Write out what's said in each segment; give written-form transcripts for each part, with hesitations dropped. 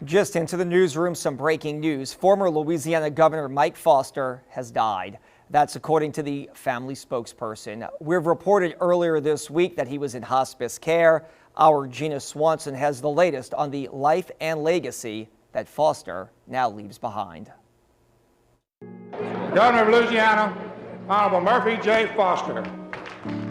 Just into the newsroom, some breaking news. Former Louisiana Governor Mike Foster has died. That's according to the family spokesperson. We've reported earlier this week that he was in hospice care. Our Gina Swanson has the latest on the life and legacy that Foster now leaves behind. Governor of Louisiana, Honorable Murphy J. Foster.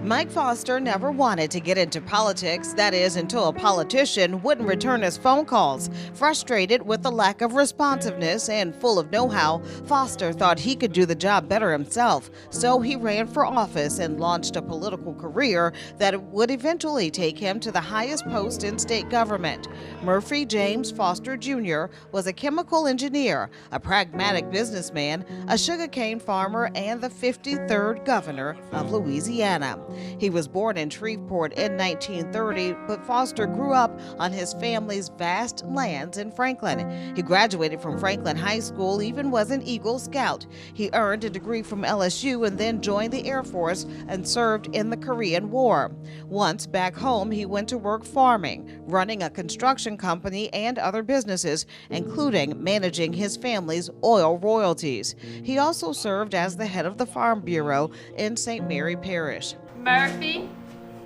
Mike Foster never wanted to get into politics, that is, until a politician wouldn't return his phone calls. Frustrated with the lack of responsiveness and full of know-how, Foster thought he could do the job better himself. So he ran for office and launched a political career that would eventually take him to the highest post in state government. Murphy James Foster Jr. was a chemical engineer, a pragmatic businessman, a sugarcane farmer, and the 53rd governor of Louisiana. He was born in Shreveport in 1930, but Foster grew up on his family's vast lands in Franklin. He graduated from Franklin High School, even was an Eagle Scout. He earned a degree from LSU and then joined the Air Force and served in the Korean War. Once back home, he went to work farming, running a construction company and other businesses, including managing his family's oil royalties. He also served as the head of the Farm Bureau in St. Mary Parish. Murphy,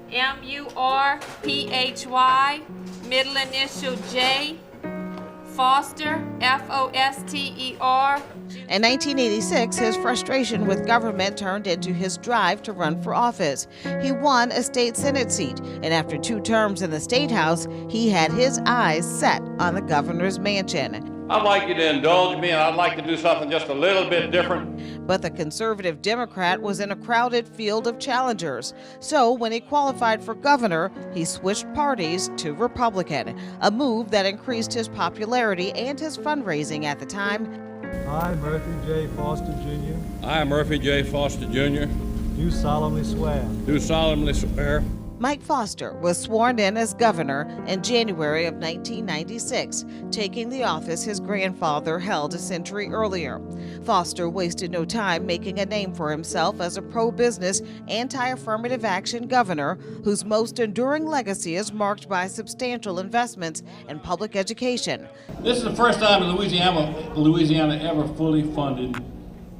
M-U-R-P-H-Y, middle initial J, Foster, F-O-S-T-E-R. In 1986, his frustration with government turned into his drive to run for office. He won a state Senate seat, and after 2 terms in the State House, he had his eyes set on the governor's mansion. I'd like you to indulge me, and I'd like to do something just a little bit different. But the conservative Democrat was in a crowded field of challengers. So when he qualified for governor, he switched parties to Republican, a move that increased his popularity and his fundraising at the time. I, Murphy J. Foster Jr. I, Murphy J. Foster Jr. Do solemnly swear. Do solemnly swear. Mike Foster was sworn in as governor in January of 1996, taking the office his grandfather held a century earlier. Foster wasted no time making a name for himself as a pro-business, anti-affirmative action governor whose most enduring legacy is marked by substantial investments in public education. This is the first time in Louisiana ever fully funded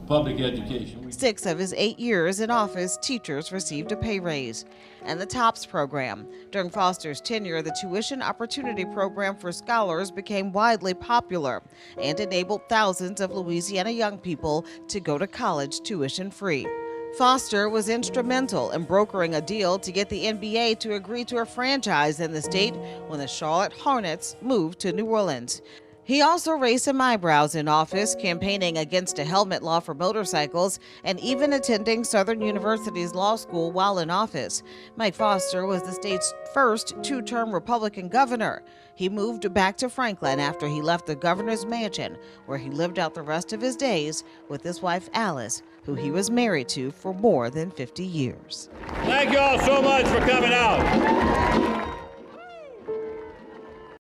public education. 6 of his 8 years in office, teachers received a pay raise. And the TOPS program. During Foster's tenure, the Tuition Opportunity Program for scholars became widely popular and enabled thousands of Louisiana young people to go to college tuition-free. Foster was instrumental in brokering a deal to get the NBA to agree to a franchise in the state when the Charlotte Hornets moved to New Orleans. He also raised some eyebrows in office, campaigning against a helmet law for motorcycles and even attending Southern University's law school while in office. Mike Foster was the state's first 2-term Republican governor. He moved back to Franklin after he left the governor's mansion, where he lived out the rest of his days with his wife Alice, who he was married to for more than 50 years. Thank you all so much for coming out.